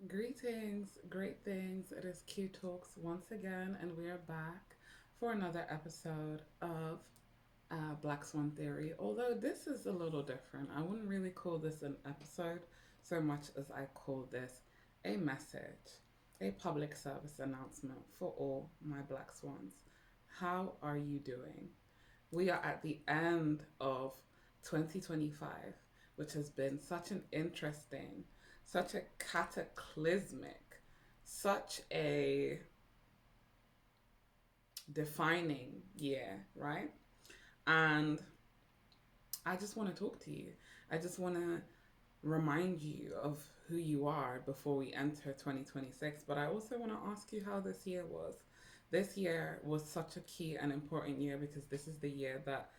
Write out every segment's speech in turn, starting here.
Greetings, great things. It is Q Talks once again, and we are back for another episode of Black Swan Theory. Although this is a little different, I wouldn't really call this an episode so much as I call this a message, a public service announcement for all my Black Swans. How are you doing? We are at the end of 2025, which has been such an interesting, such a cataclysmic, such a defining year, right? And I just want to talk to you. I just want to remind you of who you are before we enter 2026. But I also want to ask you how this year was. This year was such a key and important year because this is the year that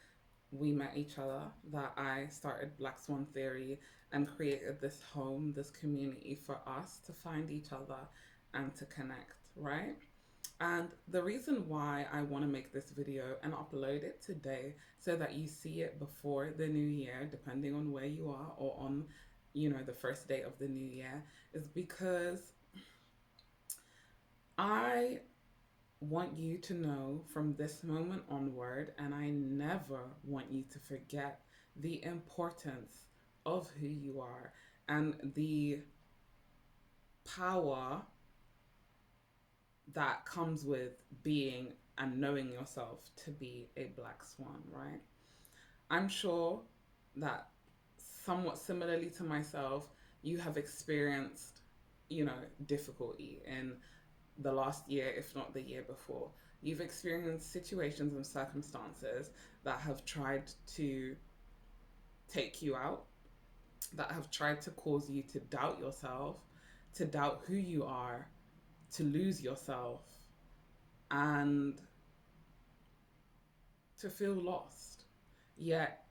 we met each other, that I started Black Swan Theory and created this home, this community for us to find each other and to connect, right? And the reason why I want to make this video and upload it today so that you see it before the new year, depending on where you are, or on, the first day of the new year, is because I want you to know from this moment onward, and I never want you to forget the importance of who you are and the power that comes with being and knowing yourself to be a black swan, right? I'm sure that somewhat similarly to myself, you have experienced, difficulty in the last year, if not the year before. You've experienced situations and circumstances that have tried to take you out, that have tried to cause you to doubt yourself, to doubt who you are, to lose yourself, and to feel lost. Yet,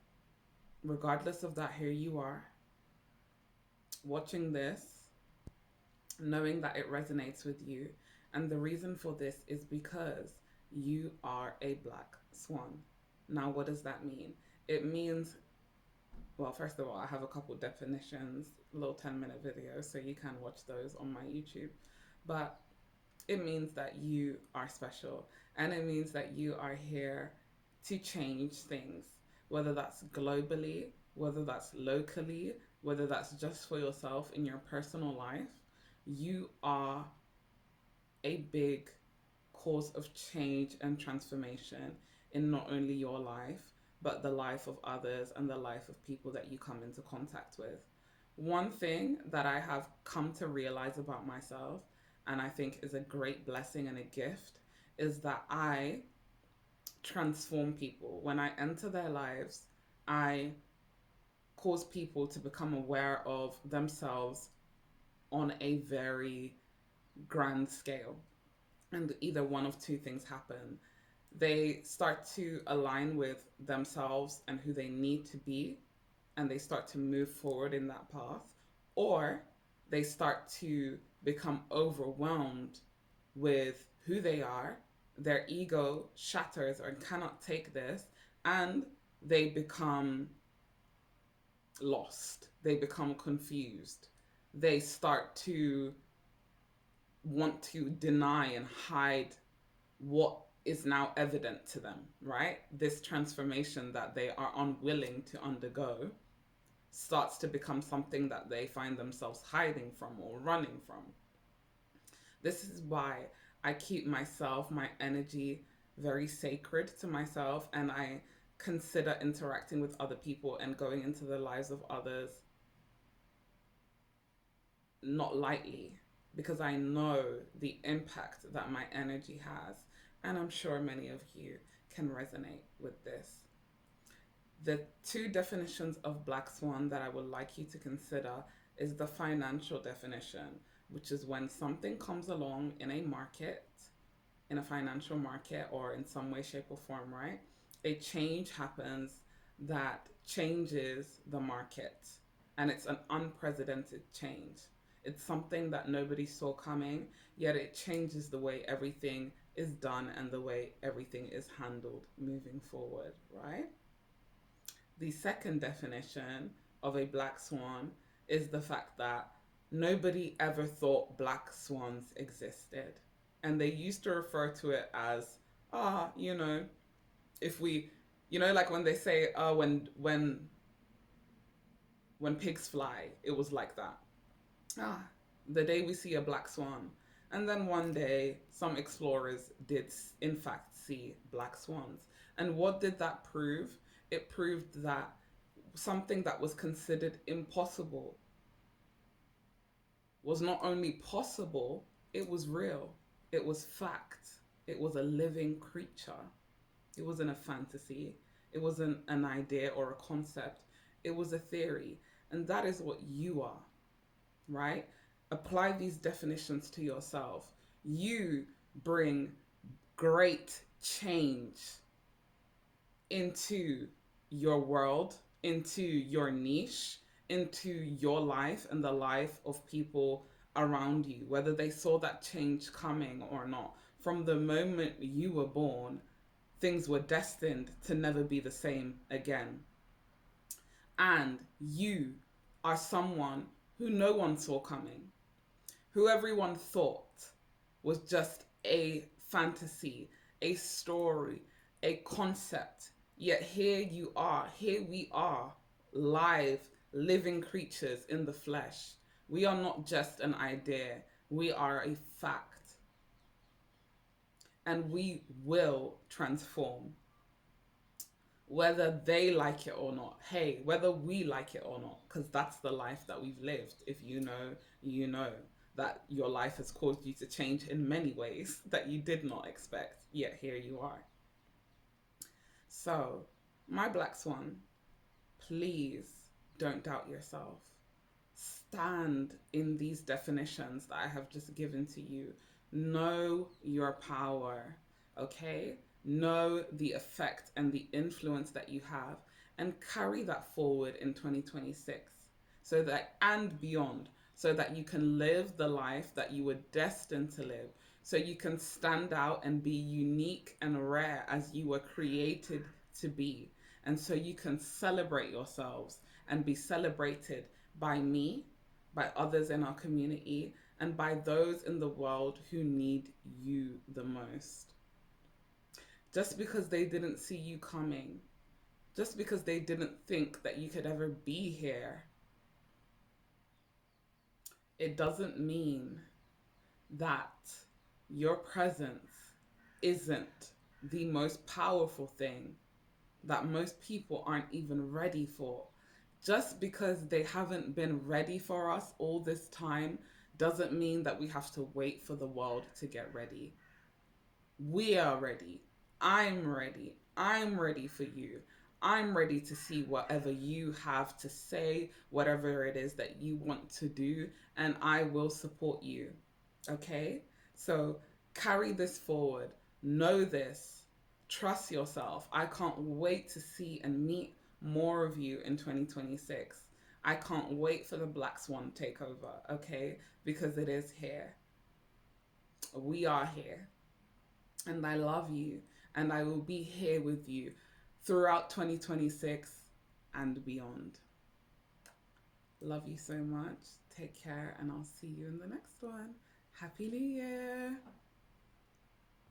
regardless of that, here you are, watching this, knowing that it resonates with you. And the reason for this is because you are a black swan. Now, what does that mean? It means, well, first of all, I have a couple definitions, little 10-minute videos, so you can watch those on my YouTube. But it means that you are special, and it means that you are here to change things, whether that's globally, whether that's locally, whether that's just for yourself in your personal life. You are a big cause of change and transformation in not only your life, but the life of others and the life of people that you come into contact with. One thing that I have come to realize about myself, and I think is a great blessing and a gift, is that I transform people. When I enter their lives, I cause people to become aware of themselves on a very grand scale. And either one of two things happen. They start to align with themselves and who they need to be, and they start to move forward in that path, or they start to become overwhelmed with who they are. Their ego shatters or cannot take this, and they become lost. They become confused. They start to want to deny and hide what is now evident to them, right? This transformation that they are unwilling to undergo starts to become something that they find themselves hiding from or running from. This is why I keep myself, my energy very sacred to myself, and I consider interacting with other people and going into the lives of others not lightly, because I know the impact that my energy has. And I'm sure many of you can resonate with this. The two definitions of black swan that I would like you to consider is the financial definition, which is when something comes along in a market, in a financial market, or in some way, shape, or form, right? A change happens that changes the market, and it's an unprecedented change. It's something that nobody saw coming, yet it changes the way everything is done and the way everything is handled moving forward, right? The second definition of a black swan is the fact that nobody ever thought black swans existed. And they used to refer to it as, you know, if we, you know, like when they say, when pigs fly, it was like that. Ah, the day we see a black swan. And then one day, some explorers did, in fact, see black swans. And what did that prove? It proved that something that was considered impossible was not only possible, it was real. It was fact. It was a living creature. It wasn't a fantasy. It wasn't an idea or a concept. It was a theory. And that is what you are, right? Apply these definitions to yourself. You bring great change into your world, into your niche, into your life and the life of people around you, whether they saw that change coming or not. From the moment you were born, things were destined to never be the same again. And you are someone who no one saw coming, who everyone thought was just a fantasy, a story, a concept. Yet here you are, here we are, live, living creatures in the flesh. We are not just an idea, we are a fact. And we will transform, whether they like it or not. Hey, whether we like it or not, because that's the life that we've lived. If you know, you know that your life has caused you to change in many ways that you did not expect, yet here you are. So, my black swan, please don't doubt yourself. Stand in these definitions that I have just given to you. Know your power, okay? Know the effect and the influence that you have, and carry that forward in 2026 so that, and beyond, so that you can live the life that you were destined to live, so you can stand out and be unique and rare as you were created to be. And so you can celebrate yourselves and be celebrated by me, by others in our community, and by those in the world who need you the most. Just because they didn't see you coming, just because they didn't think that you could ever be here, it doesn't mean that your presence isn't the most powerful thing that most people aren't even ready for. Just because they haven't been ready for us all this time doesn't mean that we have to wait for the world to get ready. We are ready. I'm ready. I'm ready for you. I'm ready to see whatever you have to say, whatever it is that you want to do, and I will support you. Okay? So carry this forward. Know this. Trust yourself. I can't wait to see and meet more of you in 2026. I can't wait for the Black Swan takeover, okay? Because it is here. We are here. And I love you. And I will be here with you throughout 2026 and beyond. Love you so much. Take care, and I'll see you in the next one. Happy New Year.